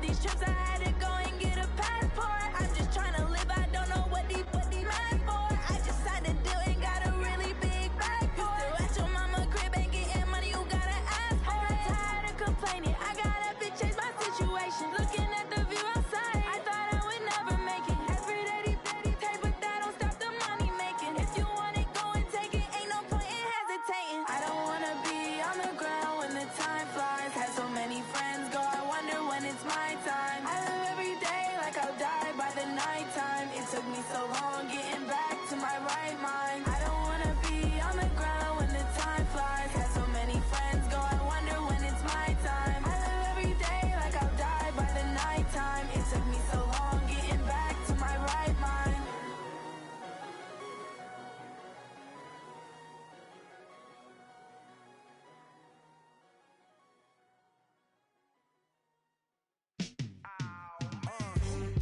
these trips, I had to go and get a passport. I'm just trying to live, I don't know what these mad for. I just signed a deal and got a really big bag for it. Still at your mama crib, ain't getting money, you gotta ask for it. I'm tired of complaining, I gotta be change my situation. Looking at the view outside, I thought I would never make it. Every day they take, but that don't stop the money making. If you want it, go and take it, ain't no point in hesitating. I don't wanna be on the ground when the time flies. Had so many friends go, I wonder when it's my time. I live every day like I'll die by the nighttime. It took me so long getting back to my right mind. I don't wanna be on the ground when the time flies. Had so many friends go, I wonder when it's my time. I live every day like I'll die by the nighttime. It took me so long getting back to my right mind.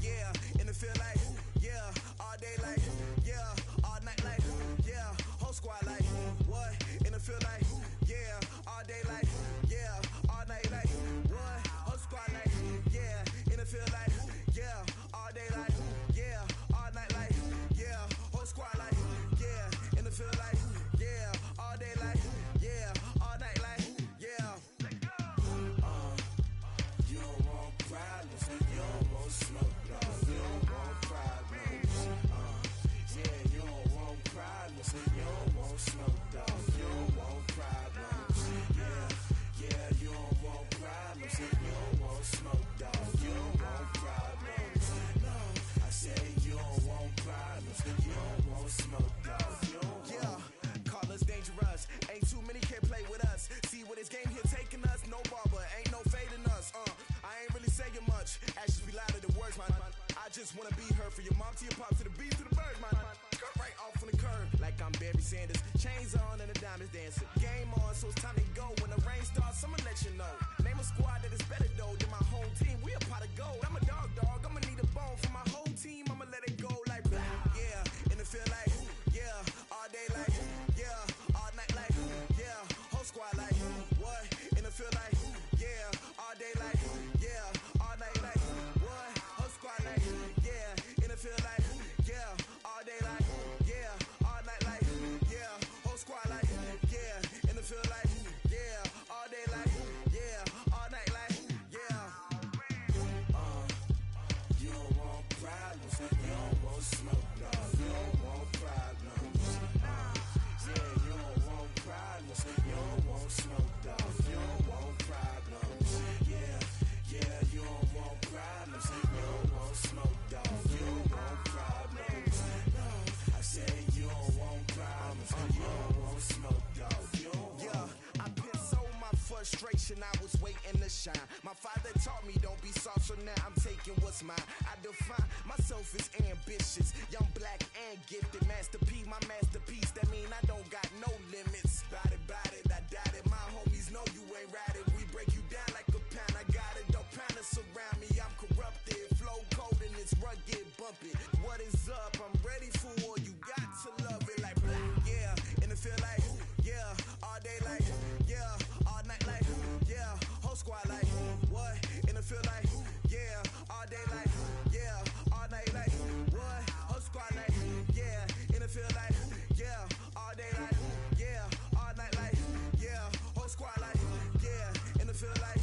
Yeah, and it feel like, yeah, all day like, yeah, all night like, yeah, whole squad like, what? And it feel like, yeah, all day like, yeah, all night like, what? Whole squad like, yeah, and it feel like, yeah, all day like, yeah, all night like, yeah, whole squad like, yeah, and it feel like, yeah, all day like, yeah, all night like, yeah. You don't want problems, you don't want smoke, no. You don't want problems, yeah, you don't want problems, you don't want smoke, dog. You don't want problems, yeah, you don't want problems, you don't want smoke, dog. You don't want problems, no. I said you don't want problems, you don't want smoke, dog. You don't want. Call us dangerous, ain't too many can play with us. See where this game here taking us, no barber, ain't no fading us. I ain't really saying much, actions be louder than words, man. I just wanna be heard, for your mom to your pop, to the beat, to the birds, man. Cut right off on the curb, like I'm Barry Sanders. Chains on and the diamonds dancing. Game on, so it's time to go. When the rain starts, I'ma let you know. Name a squad that is better though than my home team. We a pot of gold. I'm a dog, I'ma need a bone for my whole team. I'ma let it go like blah. Yeah, and it feel like, yeah, all day like, yeah, all night like, yeah, whole squad like, what? And it feel like, yeah, all day like, yeah, all night like, what? Whole squad like, yeah, and it feel like, yeah, all day like, yeah, all night like, yeah, whole squad like, yeah, and it feel like, yeah, all day like, yeah, all night like, yeah. You don't want problems, you don't want smoke, no. You don't want problems, yeah, you don't want problems, you don't want smoke, dog. You don't want problems, yeah, you don't want problems, you don't want smoke, dog. You don't want problems, no. I said you don't want problems, you don't want smoke, dog. You don't want. I put so my frustration, I was waiting to shine. My father taught me don't be soft, so now I'm taking what's mine. I define myself as ambitious, young, black, and gifted. Master P, my masterpiece, that mean I don't got no limits. Bout it, I doubt it. My homies know you ain't ratted. We break you down like a pound. I got it, don't pound us around me. I'm corrupted, flow cold and it's rugged, bump it. What is up? I'm ready for war. You got to love it like blah. Yeah, and it feel like, yeah, all day like, yeah, all night like, yeah, whole squad like, what? And it feel like, yeah, all day like, yeah, all night like, what? Whole squad like, yeah, and it feel like, yeah, all day like, yeah, all night like, yeah, whole squad like, yeah, and it feel like.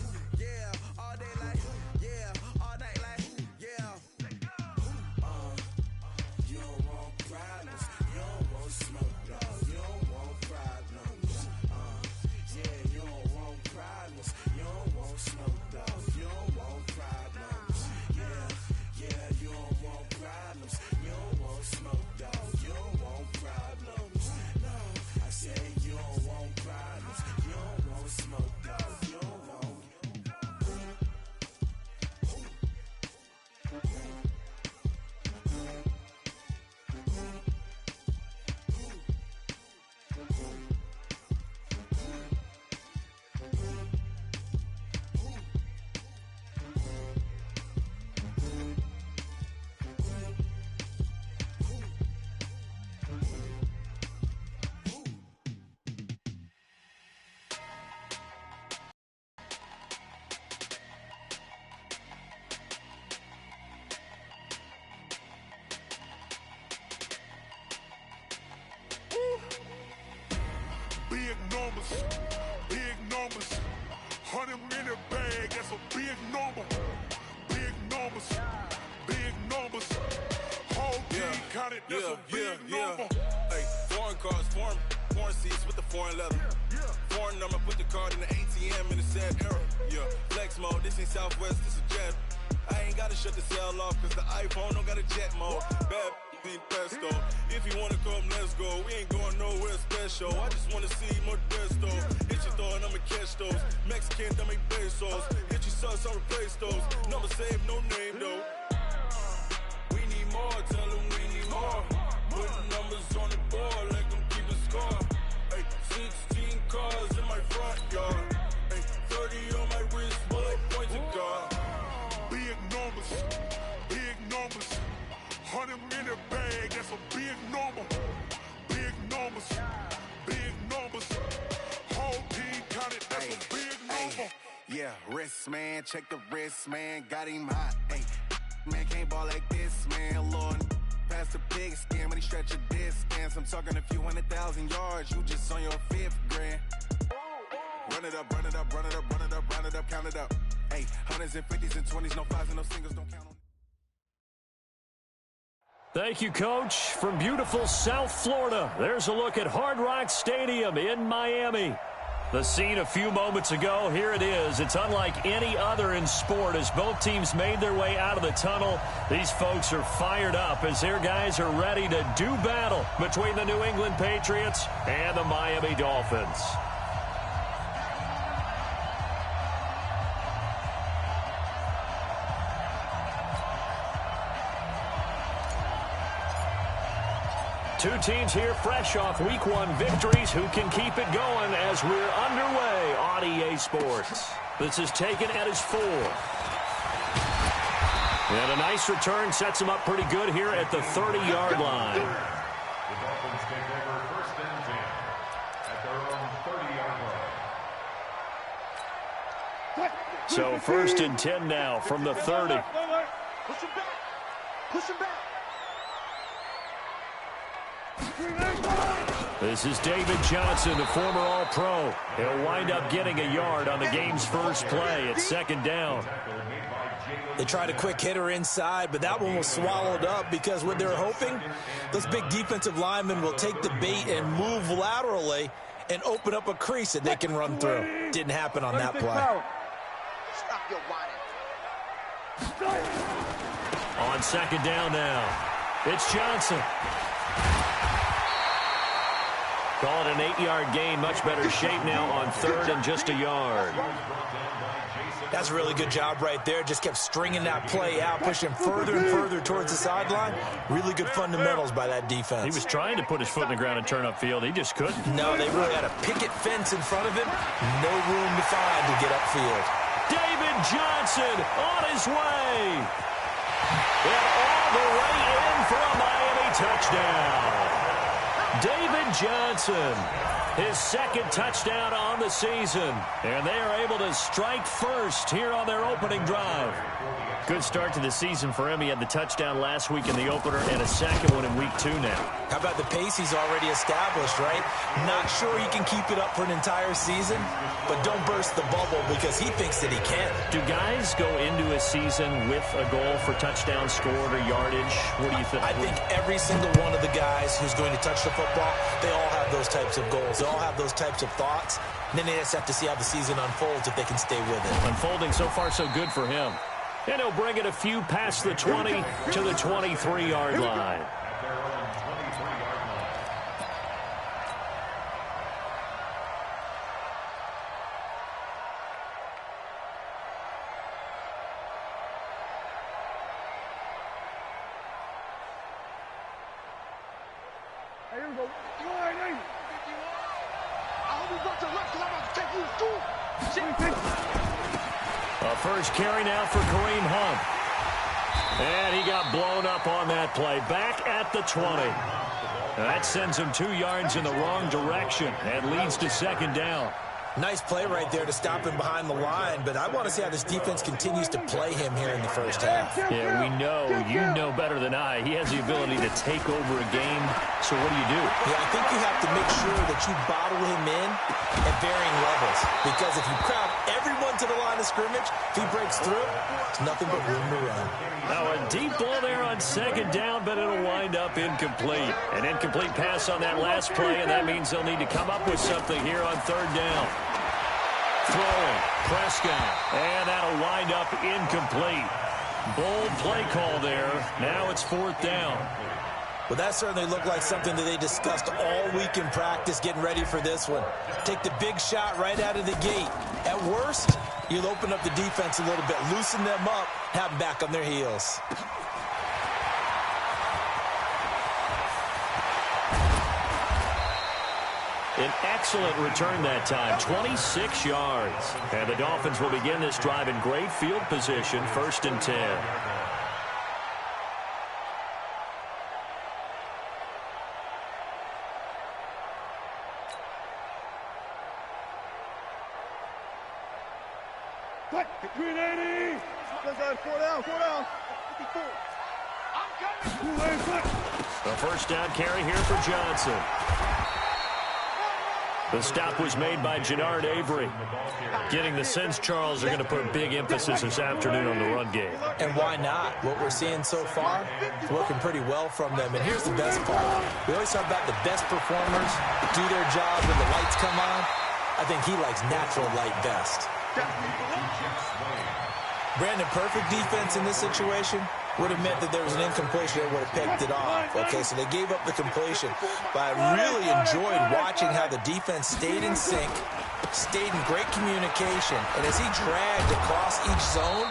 in the bag, that's a big number. Big numbers, big numbers. Whole team counted, that's a big number. Hey, foreign cars, foreign seats with the foreign leather. Foreign number, put the card in the ATM in the sad era. Yeah, flex mode, this ain't Southwest, this is jet. I ain't gotta shut the cell off, cause the iPhone don't got a jet mode. Bad being pesto. If you wanna come, let's go. We ain't going nowhere special. I just wanna see more desto. Hit your throw and I'ma catch those. Mexican, I make pesos. Hit your sauce, I'll replace those. Number save, no name though. We need more, tell them we need more. Putting numbers on the board, let them keep a score. Hey, 16 cars in my front yard. Hey, 30 on my wrist, bullet points of God. Big numbers, big numbers. 100 in the bag, that's a big number. Big numbers, big numbers. Whole team counted, that's a big number. Yeah, wrist man, check the wrist man, got him hot. Hey, man can't ball like this, man. Lord, past the big skin when he stretch a distance. I'm talking a few 100,000 yards, you just on your 5th grand. Run it up, run it up, run it up, run it up, run it up, count it up. Hey, hundreds and 50s and 20s, no 5s and no singles, don't count on. Thank you, Coach. From beautiful South Florida, there's a look at Hard Rock Stadium in Miami. The scene a few moments ago, here it is. It's unlike any other in sport as both teams made their way out of the tunnel. These folks are fired up as their guys are ready to do battle between the New England Patriots and the Miami Dolphins. Two teams here fresh off Week 1 victories. Who can keep it going as we're underway on EA Sports? This is taken at his 4. And a nice return sets him up pretty good here at the 30-yard line. The Dolphins take over 1st and 10 at their own 30-yard line. So 1st and 10 now from the 30. Push him back. Push him back. This is David Johnson, the former All-Pro. He'll wind up getting a yard on the game's first play at 2nd down. They tried a quick hitter inside, but that one was swallowed up because what they're hoping, those big defensive linemen will take the bait and move laterally and open up a crease that they can run through. Didn't happen on that play. Stop your whining. On 2nd down now, it's Johnson. Call it an 8-yard gain. Much better shape now on 3rd and just a yard. That's a really good job right there. Just kept stringing that play out, pushing further and further towards the sideline. Really good fundamentals by that defense. He was trying to put his foot in the ground and turn upfield. He just couldn't. No, they really had a picket fence in front of him. No room to find to get upfield. David Johnson on his way. And all the way in for a Miami touchdown. David Johnson, his 2nd touchdown on the season. And they are able to strike first here on their opening drive. Good start to the season for him. He had the touchdown last week in the opener and a 2nd one in Week 2 now. How about the pace he's already established, right? Not sure he can keep it up for an entire season, but don't burst the bubble because he thinks that he can. Do guys go into a season with a goal for touchdown scored or yardage? What do you think? I think every single one of the guys who's going to touch the football, they all have those types of goals. They all have those types of thoughts. And then they just have to see how the season unfolds if they can stay with it. Unfolding so far so good for him. And he'll bring it a few past the 20 to the 23-yard line. Here we go. I hope you got your left because I'm about to take you through. A first carry now for Kareem Hunt. And he got blown up on that play. Back at the 20. That sends him 2 yards in the wrong direction and leads to 2nd down. Nice play right there to stop him behind the line, but I want to see how this defense continues to play him here in the first half. Yeah, we know, you know better than I, he has the ability to take over a game. So what do? Yeah, I think you have to make sure that you bottle him in at varying levels, because if you crowd everyone to the line of scrimmage. If he breaks through, it's nothing but room to run. Now a deep ball there on second down, but it'll wind up incomplete. An incomplete pass on that last play, and that means they'll need to come up with something here on third down. Throwing, Prescott, and that'll wind up incomplete. Bold play call there. Now it's fourth down. Well, that certainly looked like something that they discussed all week in practice, getting ready for this one. Take the big shot right out of the gate. At worst, you'll open up the defense a little bit, loosen them up, have them back on their heels. An excellent return that time, 26 yards. And the Dolphins will begin this drive in great field position, 1st and 10. Between 80. 4 down. 54. A first down carry here for Johnson. The stop was made by Jannard Avery. Getting the sense Charles are going to put big emphasis this afternoon on the run game. And why not? What we're seeing so far is working pretty well from them. And here's the best part. We always talk about the best performers do their job when the lights come on. I think he likes natural light best. Brandon, perfect defense in this situation would have meant that there was an incompletion that would have picked it off. Okay, so they gave up the completion. But I really enjoyed watching how the defense stayed in sync, stayed in great communication. And as he dragged across each zone,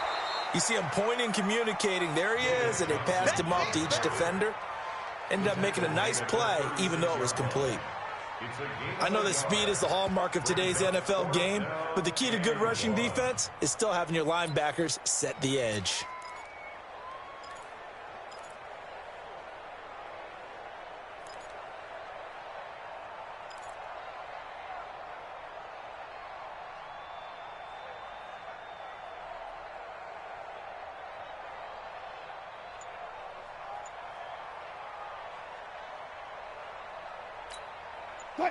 you see him pointing, communicating. There he is, and they passed him off to each defender. Ended up making a nice play, even though it was complete. I know that speed is the hallmark of today's NFL game, but the key to good rushing defense is still having your linebackers set the edge.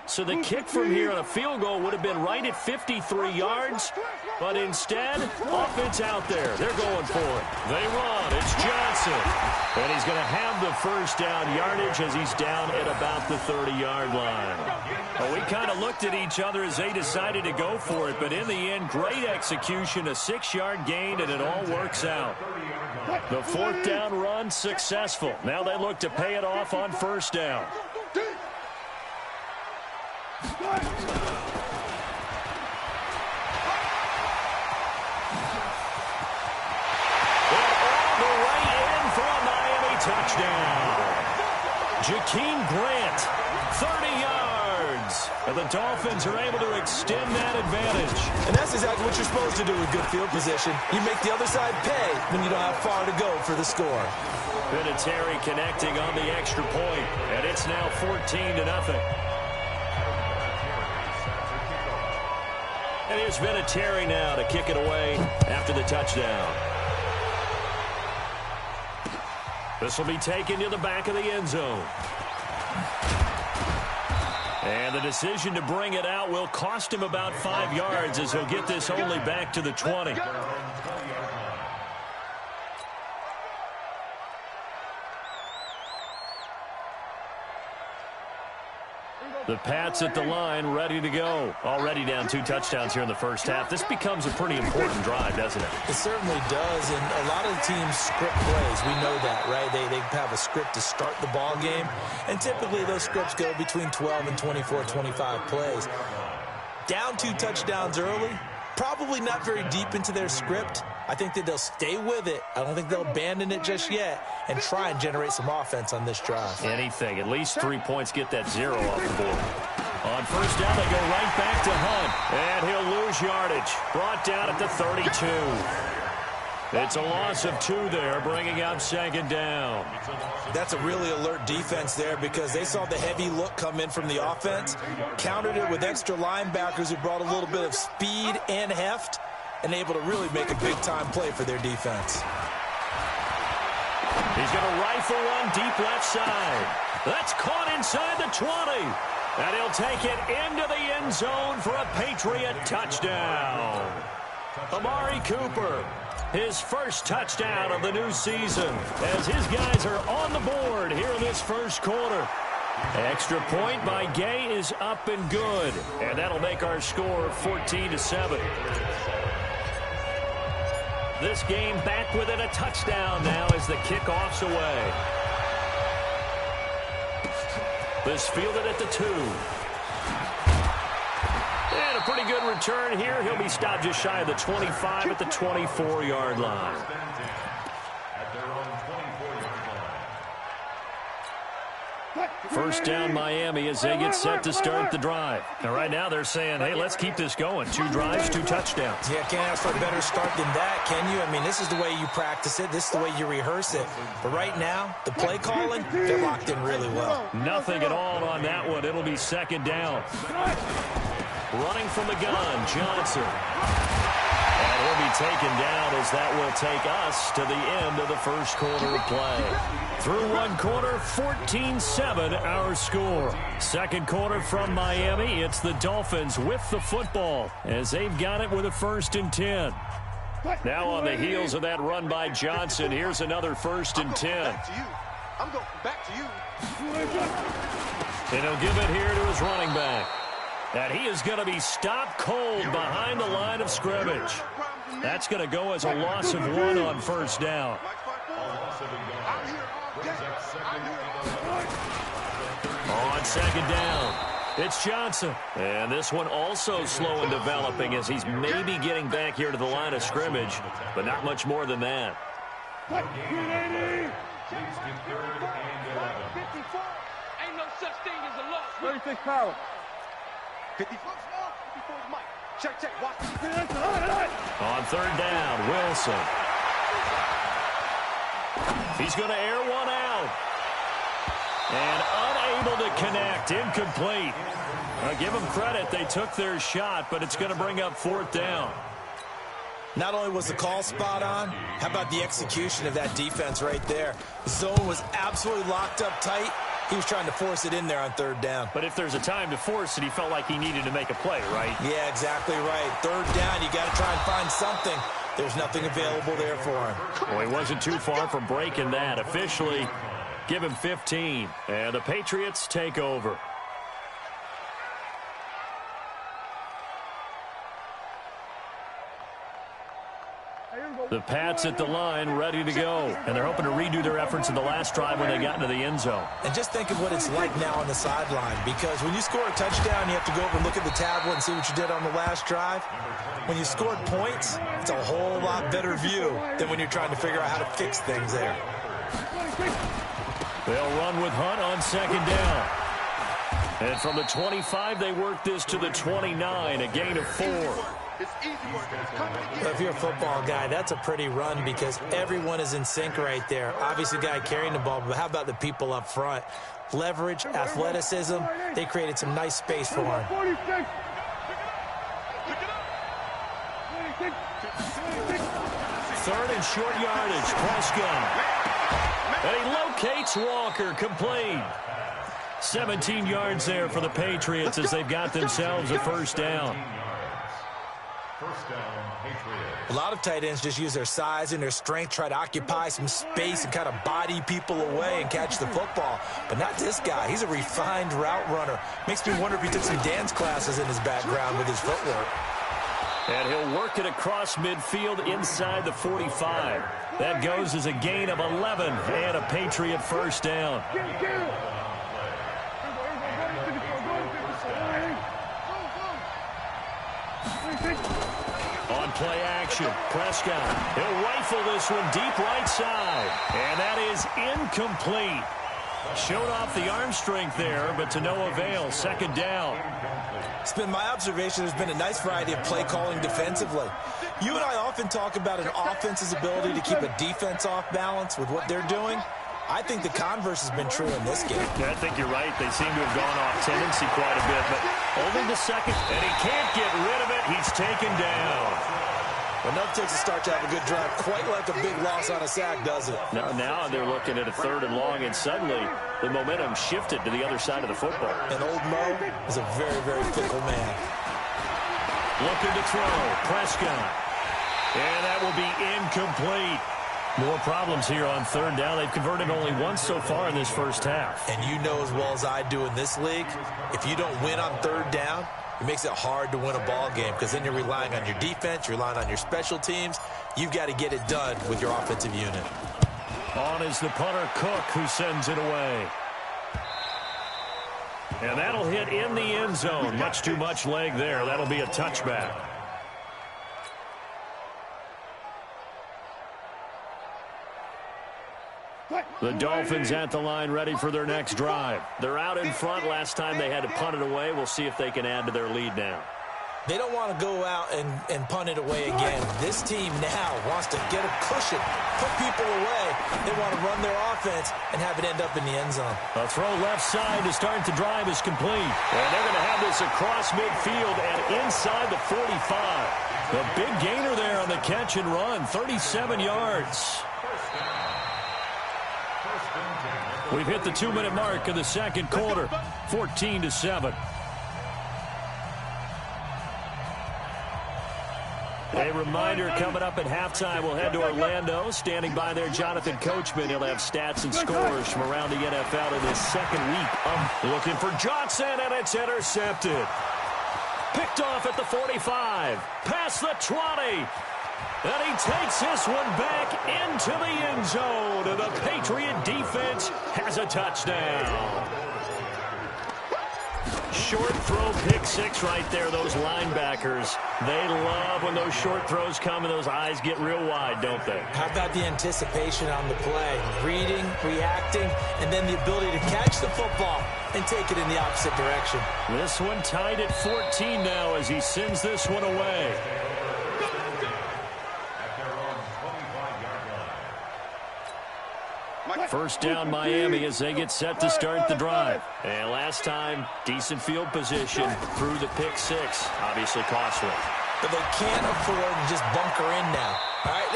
So the kick from here on a field goal would have been right at 53 yards, but instead, offense out there. They're going for it. They run. It's Johnson. And he's going to have the first down yardage as he's down at about the 30-yard line. Well, we kind of looked at each other as they decided to go for it, but in the end, great execution, a 6-yard gain, and it all works out. The fourth down run successful. Now they look to pay it off on first down. Touchdown. Jakeem Grant, 30 yards. And the Dolphins are able to extend that advantage. And that's exactly what you're supposed to do with good field position. You make the other side pay when you don't have far to go for the score. Vinatieri connecting on the extra point, and it's now 14-0. And here's Vinatieri now to kick it away after the touchdown. This will be taken to the back of the end zone. And the decision to bring it out will cost him about 5 yards as he'll get this only back to the 20. The Pats at the line, ready to go. Already down 2 touchdowns here in the first half. This becomes a pretty important drive, doesn't it? It certainly does, and a lot of the teams script plays. We know that, right? They have a script to start the ball game, and typically those scripts go between 12 and 24, 25 plays. Down 2 touchdowns early, probably not very deep into their script. I think that they'll stay with it. I don't think they'll abandon it just yet and try and generate some offense on this drive. Anything. At least 3 points, get that 0 off the board. On first down, they go right back to Hunt. And he'll lose yardage. Brought down at the 32. It's a loss of 2 there, bringing up second down. That's a really alert defense there because they saw the heavy look come in from the offense, countered it with extra linebackers who brought a little bit of speed and heft, and able to really make a big-time play for their defense. He's going to rifle one deep left side. That's caught inside the 20. And he'll take it into the end zone for a Patriot touchdown. Amari Cooper, his first touchdown of the new season, as his guys are on the board here in this first quarter. Extra point by Gay is up and good, and that'll make our score 14-7. This game back within a touchdown now as the kickoff's away. This fielded at the 2. And a pretty good return here. He'll be stopped just shy of the 25 at the 24-yard line. First down Miami as they get set to start the drive. Now right now they're saying, hey, let's keep this going. 2 drives, 2 touchdowns. Yeah, can't ask for a better start than that, can you? I mean, this is the way you practice it. This is the way you rehearse it. But right now, the play calling, they're locked in really well. Nothing at all on that one. It'll be second down. Running from the gun, Johnson. And he'll be taken down as that will take us to the end of the first quarter of play. Through one quarter, 14-7 our score. Second quarter from Miami, it's the Dolphins with the football as they've got it with a 1st and 10. Now on the heels of that run by Johnson, here's another 1st and 10. I'm going back to you. And he'll give it here to his running back. And he is going to be stopped cold behind the line of scrimmage. That's going to go as a loss of 1 on first down. On second down, it's Johnson. And this one also slow in developing as he's maybe getting back here to the line of scrimmage, but not much more than that. 54. Ain't no such thing as a loss. 36 power. 54 small, 54 is Mike. Check, watch. On third down, Wilson. He's going to air one out. And unable to connect, incomplete. I'll give them credit, they took their shot, but it's going to bring up 4th down. Not only was the call spot on, how about the execution of that defense right there? The zone was absolutely locked up tight. He was trying to force it in there on third down. But if there's a time to force it, he felt like he needed to make a play, right? Yeah, exactly right. Third down, you got to try and find something. There's nothing available there for him. Well, he wasn't too far from breaking that. Officially, give him 15. And the Patriots take over. The Pats at the line, ready to go. And they're hoping to redo their efforts in the last drive when they got into the end zone. And just think of what it's like now on the sideline. Because when you score a touchdown, you have to go over and look at the tablet and see what you did on the last drive. When you scored points, it's a whole lot better view than when you're trying to figure out how to fix things there. They'll run with Hunt on second down. And from the 25, they work this to the 29, a gain of 4. Well, if you're a football guy, that's a pretty run because everyone is in sync right there. Obviously, the guy carrying the ball, but how about the people up front? Leverage, athleticism, they created some nice space for him. 3rd and short yardage, Prescott. And he locates Walker, complete. 17 yards there for the Patriots as they've got themselves a first down. A lot of tight ends just use their size and their strength, try to occupy some space and kind of body people away and catch the football. But not this guy. He's a refined route runner. Makes me wonder if he took some dance classes in his background with his footwork. And he'll work it across midfield inside the 45. That goes as a gain of 11 and a Patriot first down. On play action, Prescott. He'll rifle this one deep right side. And that is incomplete. Showed off the arm strength there, but to no avail. Second down. It's been my observation there's been a nice variety of play calling defensively. You and I often talk about an offense's ability to keep a defense off balance with what they're doing. I think the converse has been true in this game. Yeah, I think you're right. They seem to have gone off tendency quite a bit, but only the second, and he can't get rid of it. He's taken down. Enough takes a start to have a good drive, quite like a big loss on a sack, does it? Now they're looking at a 3rd and long, and suddenly the momentum shifted to the other side of the football. And old Mo is a very, very fickle man. Looking to throw. Prescott. And that will be incomplete. More problems here on third down. They've converted only once so far in this first half. And you know as well as I do in this league, if you don't win on third down, it makes it hard to win a ball game because then you're relying on your defense, you're relying on your special teams. You've got to get it done with your offensive unit. On is the punter, Cook, who sends it away. And that'll hit in the end zone. Much too much leg there. That'll be a touchback. The Dolphins at the line ready for their next drive. They're out in front. Last time they had to punt it away. We'll see if they can add to their lead now. They don't want to go out and punt it away again. This team now wants to get a cushion, put people away. They want to run their offense and have it end up in the end zone. A throw left side to start the drive is complete. And they're going to have this across midfield and inside the 45. The big gainer there on the catch and run, 37 yards. We've hit the 2-minute mark of the second quarter, 14-7. A reminder, coming up at halftime, we'll head to Orlando. Standing by there, Jonathan Coachman. He'll have stats and scores from around the NFL in his second week. Looking for Johnson, and it's intercepted. Picked off at the 45, past the 20. And he takes this one back into the end zone. And the Patriot defense has a touchdown. Short throw, pick six right there. Those linebackers, they love when those short throws come and those eyes get real wide, don't they? How about the anticipation on the play? Reading, reacting, and then the ability to catch the football and take it in the opposite direction. This one tied at 14 now as he sends this one away. First down Miami as they get set to start the drive. And last time, decent field position through the pick six. Obviously costly. But they can't afford to just bunker in now. All right,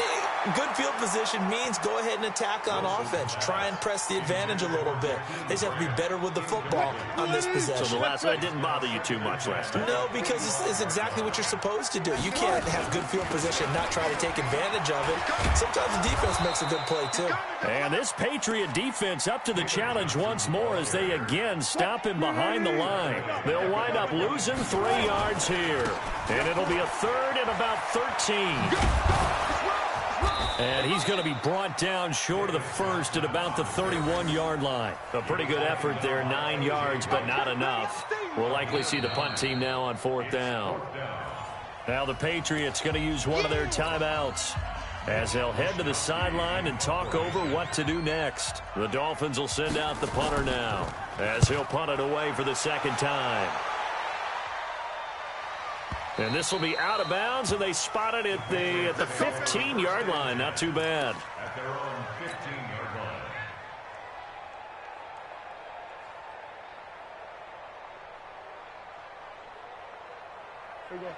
good field position means go ahead and attack on offense. Try and press the advantage a little bit. They just have to be better with the football on this possession. So the last one didn't bother you too much last time? No, because it's exactly what you're supposed to do. You can't have good field position and not try to take advantage of it. Sometimes the defense makes a good play, too. And this Patriot defense up to the challenge once more as they again stop him behind the line. They'll wind up losing 3 yards here. And it'll be a third and about 13. And he's going to be brought down short of the first at about the 31-yard line. A pretty good effort there, 9 yards, but not enough. We'll likely see the punt team now on fourth down. Now the Patriots going to use one of their timeouts as they'll head to the sideline and talk over what to do next. The Dolphins will send out the punter now as he'll punt it away for the second time. And this will be out of bounds, and they spot it at the 15-yard line. Not too bad. At their own 15-yard line.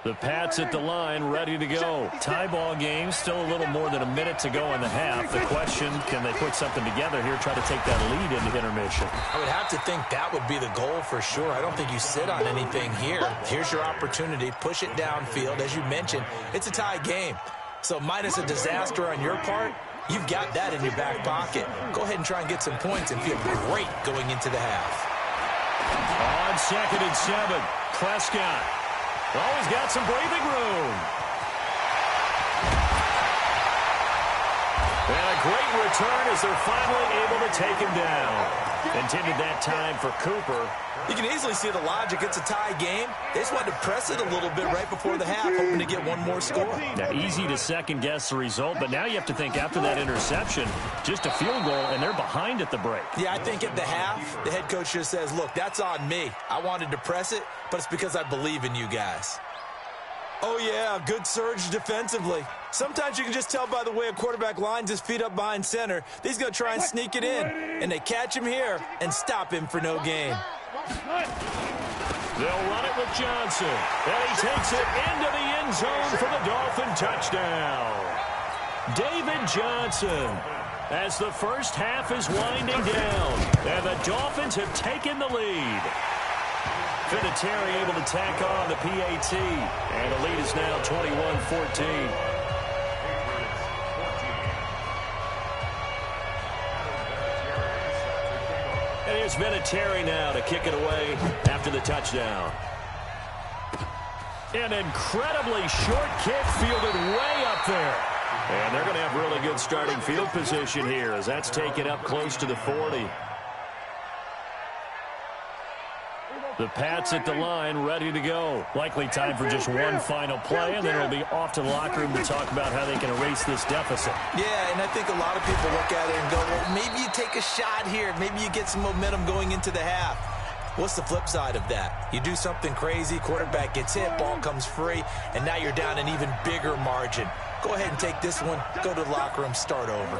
The Pats at the line, ready to go. Tie ball game, still a little more than a minute to go in the half. The question, can they put something together here, try to take that lead into intermission? I would have to think that would be the goal for sure. I don't think you sit on anything here. Here's your opportunity. Push it downfield. As you mentioned, it's a tie game. So minus a disaster on your part, you've got that in your back pocket. Go ahead and try and get some points and feel great going into the half. On 2nd and 7, Prescott. Oh, he's got some breathing room. And a great return as they're finally able to take him down. Intended that time for Cooper. You can easily see the logic. It's a tie game. They just wanted to press it a little bit right before the half, hoping to get one more score. Now, easy to second-guess the result, but now you have to think after that interception, just a field goal, and they're behind at the break. Yeah, I think at the half, the head coach just says, look, that's on me. I wanted to press it, but it's because I believe in you guys. Oh, yeah, good surge defensively. Sometimes you can just tell by the way a quarterback lines his feet up behind center. He's going to try and sneak it in, and they catch him here and stop him for no gain. They'll run it with Johnson, and he takes it into the end zone for the Dolphin touchdown. David Johnson, as the first half is winding down, and the Dolphins have taken the lead. Vinatieri able to tack on the PAT, and the lead is now 21-14. Here's Vinatieri now to kick it away after the touchdown. An incredibly short kick fielded way up there. And they're going to have really good starting field position here as that's taken up close to the 40. The Pats at the line, ready to go. Likely time for just one final play, and then it'll be off to the locker room to talk about how they can erase this deficit. Yeah, and I think a lot of people look at it and go, well, maybe you take a shot here. Maybe you get some momentum going into the half. What's the flip side of that? You do something crazy, quarterback gets hit, ball comes free, and now you're down an even bigger margin. Go ahead and take this one, go to the locker room, start over.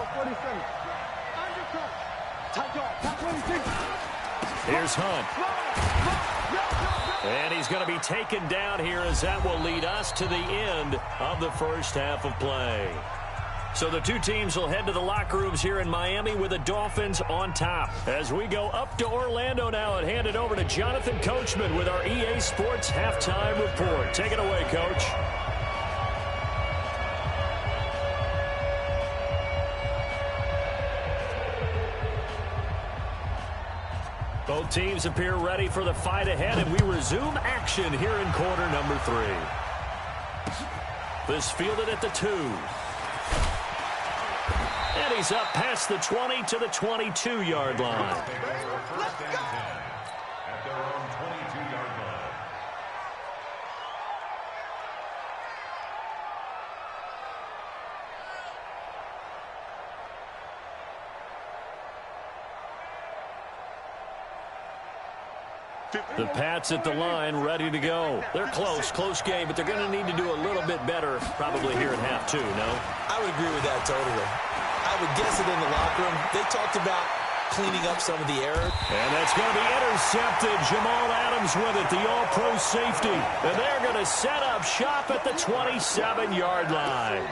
Here's Hunt. And he's going to be taken down here as that will lead us to the end of the first half of play. So the two teams will head to the locker rooms here in Miami with the Dolphins on top. As we go up to Orlando now and hand it over to Jonathan Coachman with our EA Sports Halftime Report. Take it away, Coach. Both teams appear ready for the fight ahead, and we resume action here in quarter number 3. This fielded at the 2. And he's up past the 20 to the 22-yard line. Let's go! At their own 22-yard line. The Pats at the line, ready to go. They're close game, but they're going to need to do a little bit better probably here in half 2, no? I would agree with that totally. I would guess it in the locker room. They talked about cleaning up some of the errors. And that's going to be intercepted. Jamal Adams with it, the all-pro safety. And they're going to set up shop at the 27-yard line.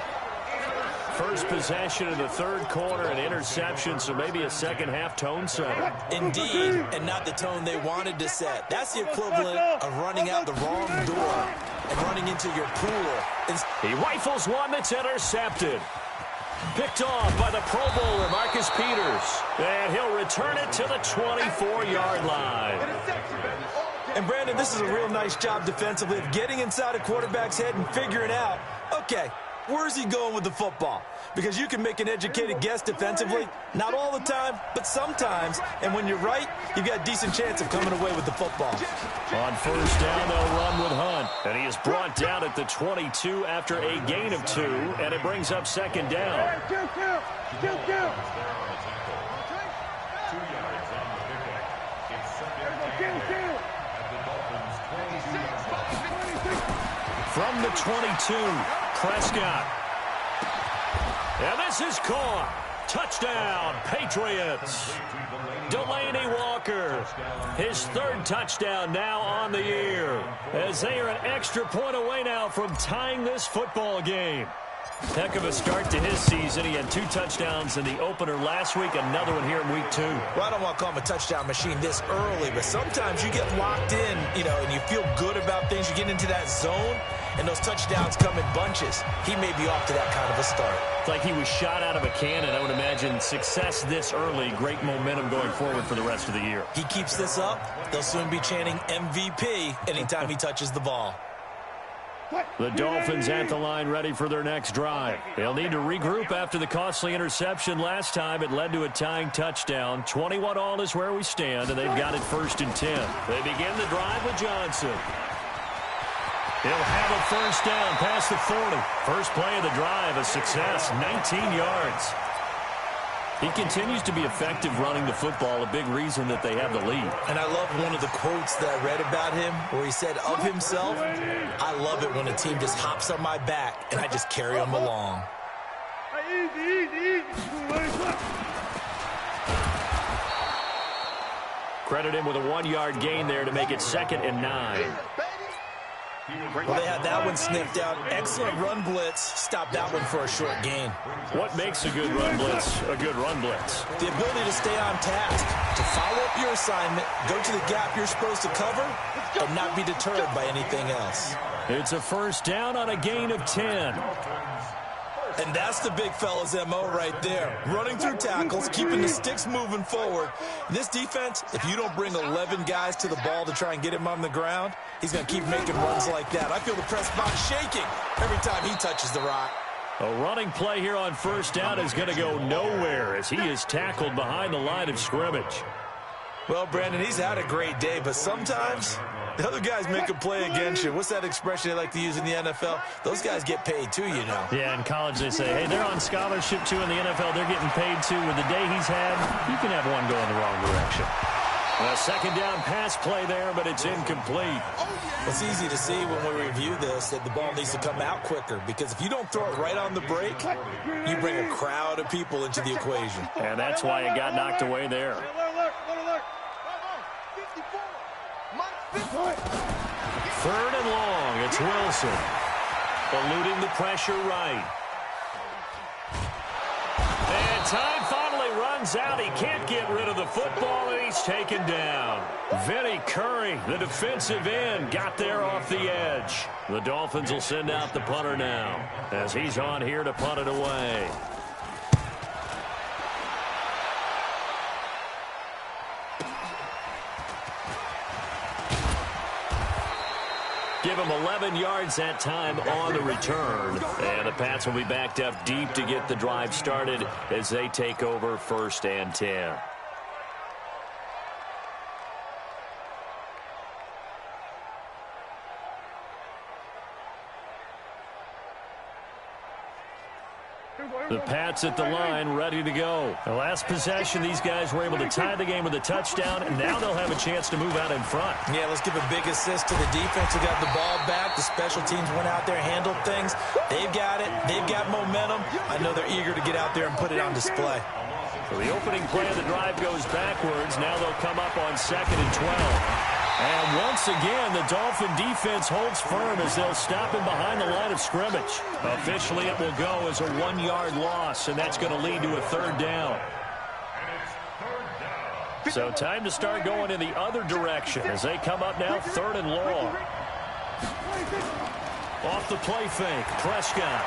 First possession of the third quarter, an interception, so maybe a second-half tone setter. Indeed, and not the tone they wanted to set. That's the equivalent of running out the wrong door and running into your pool. He rifles one that's intercepted. Picked off by the Pro Bowler, Marcus Peters. And he'll return it to the 24-yard line. And, Brandon, this is a real nice job defensively of getting inside a quarterback's head and figuring out, okay, where's he going with the football? Because you can make an educated guess defensively. Not all the time, but sometimes. And when you're right, you've got a decent chance of coming away with the football. On first down, they'll run with Hunt. And he is brought down at the 22 after a gain of 2. And it brings up second down. 2 yards on the pickup. It's second down at the Dolphins' 22-yard line. From the 22, Prescott. And this is caught. Touchdown, Patriots. Delaney Walker, his third touchdown now on the year, as they are an extra point away now from tying this football game. Heck of a start to his season. He had 2 touchdowns in the opener last week, another one here in week 2. Well, I don't want to call him a touchdown machine this early, but sometimes you get locked in, and you feel good about things. You get into that zone, and those touchdowns come in bunches. He may be off to that kind of a start. It's like he was shot out of a cannon. I would imagine success this early, great momentum going forward for the rest of the year. He keeps this up, they'll soon be chanting MVP anytime he touches the ball. The Dolphins at the line, ready for their next drive. They'll need to regroup after the costly interception last time. It led to a tying touchdown. 21-all is where we stand, and they've got it 1st and 10. They begin the drive with Johnson. He'll have a first down past the 40. First play of the drive, a success, 19 yards. He continues to be effective running the football, a big reason that they have the lead. And I love one of the quotes that I read about him where he said of himself, I love it when a team just hops on my back and I just carry them along. Credit him with a 1-yard gain there to make it 2nd and 9. Well, they had that one sniffed out. Excellent run blitz. Stopped that one for a short gain. What makes a good run blitz a good run blitz? The ability to stay on task, to follow up your assignment, go to the gap you're supposed to cover, and not be deterred by anything else. It's a first down on a gain of 10. And that's the big fella's MO right there. Running through tackles, keeping the sticks moving forward. This defense, if you don't bring 11 guys to the ball to try and get him on the ground, he's going to keep making runs like that. I feel the press box shaking every time he touches the rock. A running play here on first down is going to go nowhere as he is tackled behind the line of scrimmage. Well, Brandon, he's had a great day, but sometimes the other guys make a play against you. What's that expression they like to use in the NFL? Those guys get paid too, you know. Yeah, in college they say, hey, they're on scholarship too. In the NFL, they're getting paid too. With the day he's had, you can have one going the wrong direction. A second down pass play there, but it's incomplete. It's easy to see when we review this that the ball needs to come out quicker, because if you don't throw it right on the break, you bring a crowd of people into the equation. And that's why it got knocked away there. Third and long, it's Wilson. Eluding the pressure right. And time finally runs out. He can't get rid of the football, and he's taken down. Vinny Curry, the defensive end, got there off the edge. The Dolphins will send out the punter now as he's on here to punt it away. Give him 11 yards that time on the return. And the Pats will be backed up deep to get the drive started as they take over 1st and 10. The Pats at the line, ready to go. The last possession, these guys were able to tie the game with a touchdown, and now they'll have a chance to move out in front. Yeah, let's give a big assist to the defense who got the ball back. The special teams went out there, handled things. They've got it. They've got momentum. I know they're eager to get out there and put it on display. So the opening play of the drive goes backwards. Now they'll come up on 2nd and 12. And once again, the Dolphin defense holds firm as they'll stop him behind the line of scrimmage. Officially, it will go as a 1-yard loss, and that's going to lead to a 3rd down. So time to start going in the other direction as they come up now 3rd and long. Off the play fake, Prescott.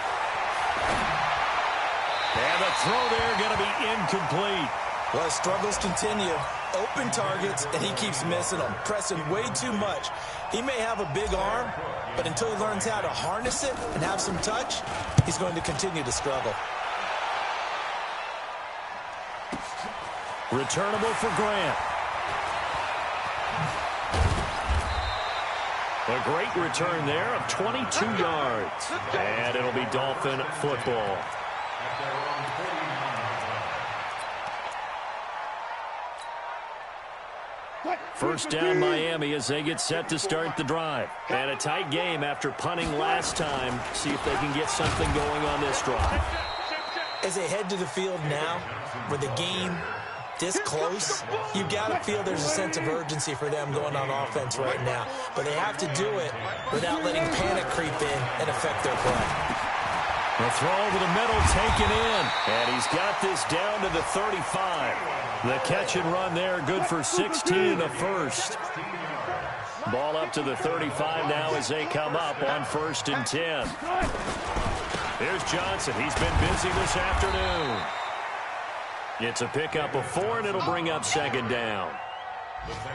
And the throw there going to be incomplete. Well, struggles continue. Open targets, and he keeps missing them, pressing way too much. He may have a big arm, but until he learns how to harness it and have some touch, he's going to continue to struggle. Returnable for Grant. A great return there of 22 yards. And it'll be Dolphin football. First down Miami as they get set to start the drive. And a tight game after punting last time. See if they can get something going on this drive. As they head to the field now, with the game this close, you've got to feel there's a sense of urgency for them going on offense right now. But they have to do it without letting panic creep in and affect their play. The throw over the middle taken in. And he's got this down to the 35. The catch and run there, good for 16 in the first. Ball up to the 35 now as they come up on 1st and 10. Here's Johnson. He's been busy this afternoon. It's a pickup of 4, and it'll bring up 2nd down.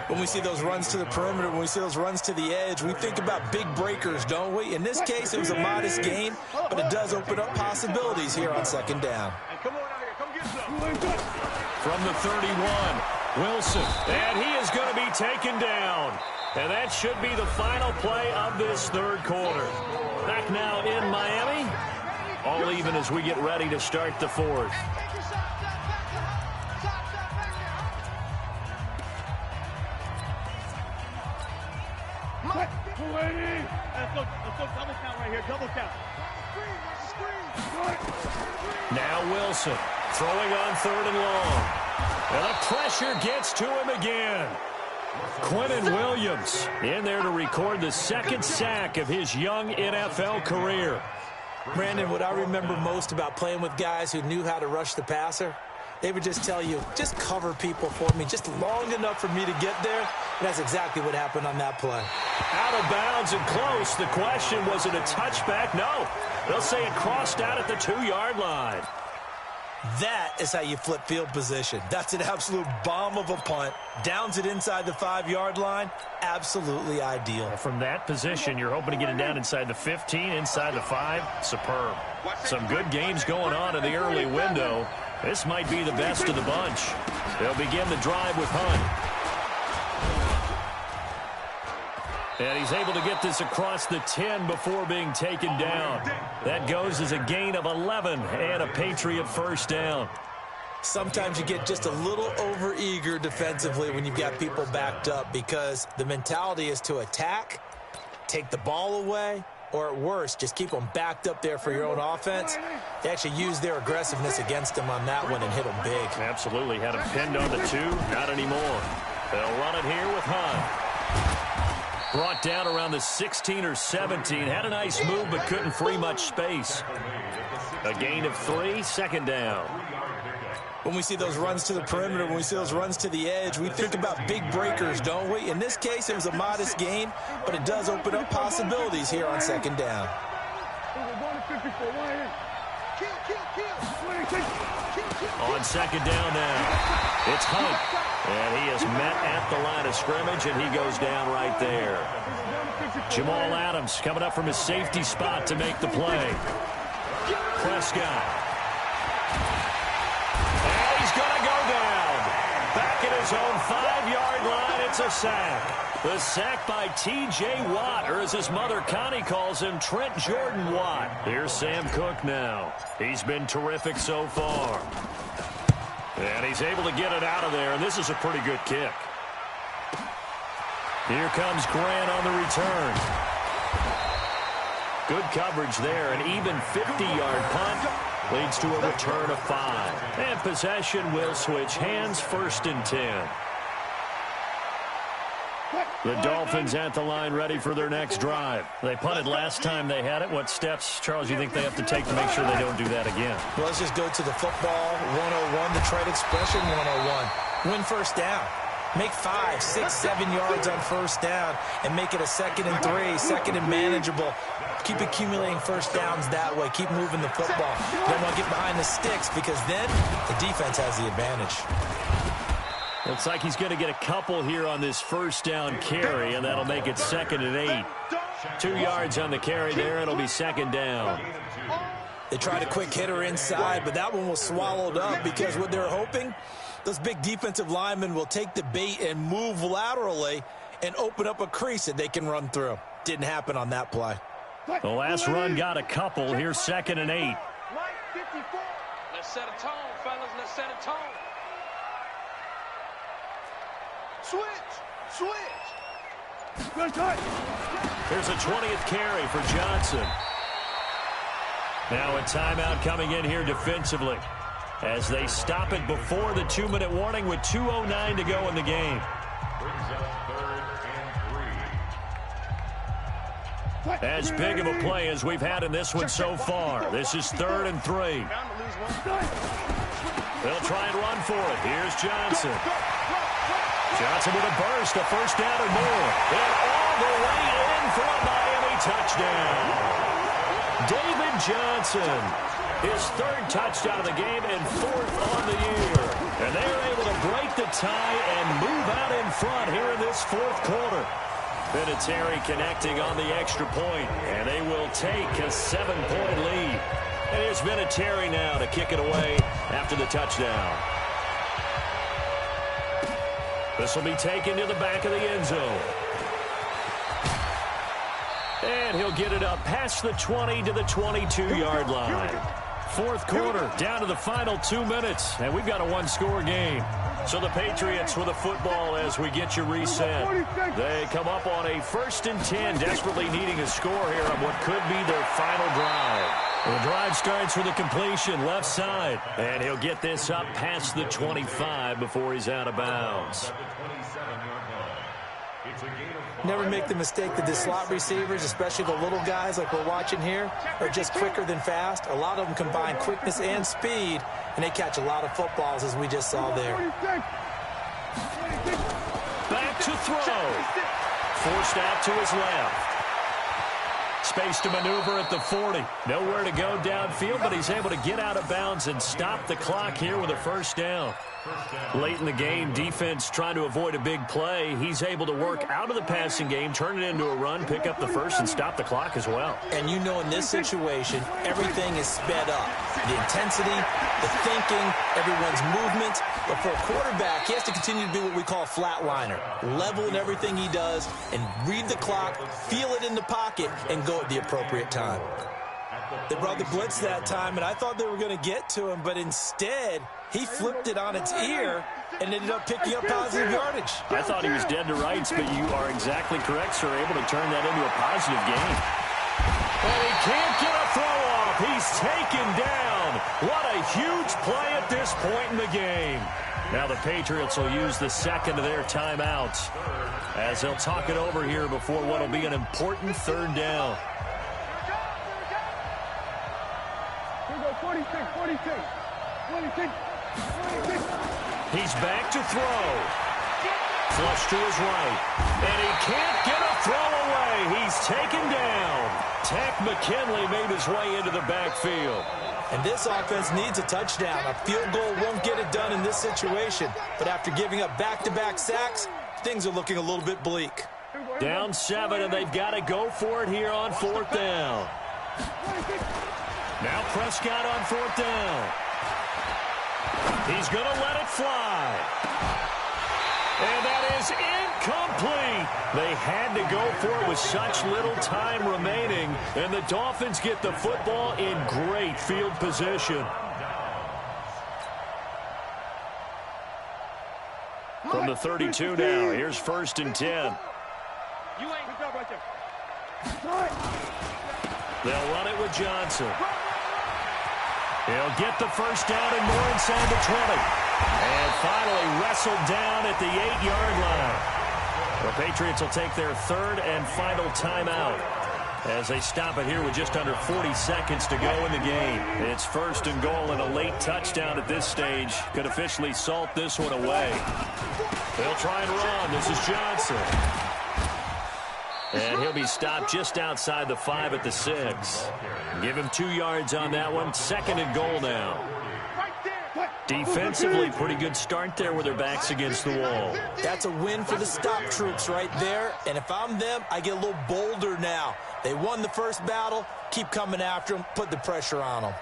When we see those runs to the perimeter, when we see those runs to the edge, we think about big breakers, don't we? In this case, it was a modest gain, but it does open up possibilities here on 2nd down. From the 31, Wilson, and he is going to be taken down. And that should be the final play of this 3rd quarter. Back now in Miami, all even as we get ready to start the 4th. Let's go double count right here, double count. Now Wilson throwing on 3rd and long. And the pressure gets to him again. Quinnen Williams in there to record the 2nd sack of his young NFL career. Brandon, what I remember most about playing with guys who knew how to rush the passer They would just tell you, just cover people for me, just long enough for me to get there. And that's exactly what happened on that play. Out of bounds and close. The question, was it a touchback? No. They'll say it crossed out at the 2-yard line. That is how you flip field position. That's an absolute bomb of a punt. Downs it inside the 5-yard line. Absolutely ideal. From that position, you're hoping to get it down inside the 15, inside the 5. Superb. Some good games going on in the early window. This might be the best of the bunch. They'll begin the drive with Hunt. And he's able to get this across the 10 before being taken down. That goes as a gain of 11 and a Patriot first down. Sometimes you get just a little over-eager defensively when you've got people backed up because the mentality is to attack, take the ball away, or at worst, just keep them backed up there for your own offense. They actually use their aggressiveness against them on that one and hit them big. Absolutely. Had him pinned on the 2. Not anymore. They'll run it here with Hunt. Brought down around the 16 or 17. Had a nice move, but couldn't free much space. A gain of 3, second down. When we see those runs to the perimeter, when we see those runs to the edge, we think about big breakers, don't we? In this case, it was a modest gain, but it does open up possibilities here on second down. On second down now, it's Hunt. And he is met at the line of scrimmage, and he goes down right there. Jamal Adams coming up from his safety spot to make the play. Prescott. And he's going to go down. Back at his own 5-yard line, it's a sack. The sack by T.J. Watt, or as his mother Connie calls him, Trent Jordan Watt. Here's Sam Cook now. He's been terrific so far. And he's able to get it out of there, and this is a pretty good kick. Here comes Grant on the return. Good coverage there. An even 50-yard punt leads to a return of 5. And possession will switch hands, 1st and 10. The Dolphins at the line ready for their next drive. They punted last time they had it. What steps, Charles, you think they have to take to make sure they don't do that again? Well, let's just go to the football 101, the trade expression 101. Win first down. Make 5, 6, 7 yards on first down and make it a 2nd and 3, 2nd and manageable. Keep accumulating first downs that way. Keep moving the football. You don't want to get behind the sticks because then the defense has the advantage. Looks like he's going to get a couple here on this first down carry, and that'll make it 2nd and 8. 2 yards on the carry there. It'll be 2nd down. They tried a quick hitter inside, but that one was swallowed up because what they're hoping, those big defensive linemen will take the bait and move laterally and open up a crease that they can run through. Didn't happen on that play. The last run got a couple. Here's 2nd and 8. Let's set a tone, fellas. Let's set a tone. Switch! Here's a 20th carry for Johnson. Now a timeout coming in here defensively as they stop it before the 2-minute warning with 2:09 to go in the game. As big of a play as we've had in this one so far. This is 3rd and 3. They'll try and run for it. Here's Johnson. Johnson with a burst, a first down or more. And all the way in for a Miami touchdown. David Johnson, his 3rd touchdown of the game and 4th on the year. And they're able to break the tie and move out in front here in this 4th quarter. Vinatieri connecting on the extra point, and they will take a 7-point lead. And here's Vinatieri now to kick it away after the touchdown. This will be taken to the back of the end zone. And he'll get it up past the 20 to the 22-yard line. 4th quarter, down to the final 2 minutes, and we've got a 1-score game. So the Patriots with the football as we get you reset. They come up on a 1st and 10, desperately needing a score here on what could be their final drive. The drive starts with a completion left side, and he'll get this up past the 25 before he's out of bounds. Never make the mistake that the slot receivers, especially the little guys like we're watching here, are just quicker than fast. A lot of them combine quickness and speed and they catch a lot of footballs, as we just saw there. Back to throw. Forced out to his left. Space to maneuver at the 40. Nowhere to go downfield, but he's able to get out of bounds and stop the clock here with a first down. Late in the game, defense trying to avoid a big play. He's able to work out of the passing game, turn it into a run, pick up the first, and stop the clock as well. And you know in this situation, everything is sped up. The intensity, the thinking, everyone's movement. But for a quarterback, he has to continue to be what we call a flatliner. Level in everything he does and read the clock, feel it in the pocket, and go at the appropriate time. They brought the blitz that time, and I thought they were going to get to him, but instead, he flipped it on its ear and ended up picking up positive yardage. I thought he was dead to rights, but you are exactly correct, sir. Able to turn that into a positive gain. And he can't get a throw off. He's taken down. What a huge play at this point in the game. Now the Patriots will use the second of their timeouts as they'll talk it over here before what will be an important third down. 46. He's back to throw. Flush to his right. And he can't get a throw away. He's taken down. Tack McKinley made his way into the backfield. And this offense needs a touchdown. A field goal won't get it done in this situation. But after giving up back-to-back sacks, things are looking a little bit bleak. Down 7, and they've got to go for it here on fourth down. Now Prescott on fourth down. He's going to let it fly. And that is incomplete. They had to go for it with such little time remaining. And the Dolphins get the football in great field position. From the 32 now, here's 1st and 10. They'll run it with Johnson. He'll get the first down and more inside the 20. And finally wrestled down at the 8-yard line. The Patriots will take their third and final timeout as they stop it here with just under 40 seconds to go in the game. It's 1st and goal, and a late touchdown at this stage could officially salt this one away. They'll try and run. This is Johnson. And he'll be stopped just outside the 5 at the 6. Give him 2 yards on that one. 2nd and goal now. Defensively, pretty good start there with their backs against the wall. That's a win for the stop troops right there. And if I'm them, I get a little bolder now. They won the first battle. Keep coming after them. Put the pressure on them.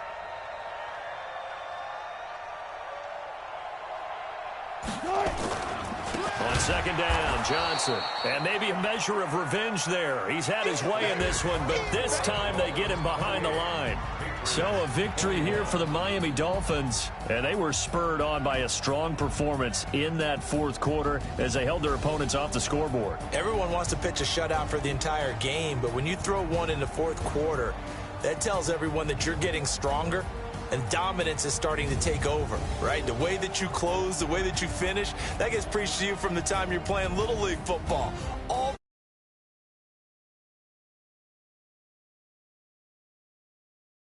On 2nd down, Johnson. And maybe a measure of revenge there. He's had his way in this one, but this time they get him behind the line. So a victory here for the Miami Dolphins. And they were spurred on by a strong performance in that 4th quarter as they held their opponents off the scoreboard. Everyone wants to pitch a shutout for the entire game, but when you throw one in the 4th quarter, that tells everyone that you're getting stronger. And dominance is starting to take over, right? The way that you close, the way that you finish, that gets preached to you from the time you're playing Little League football all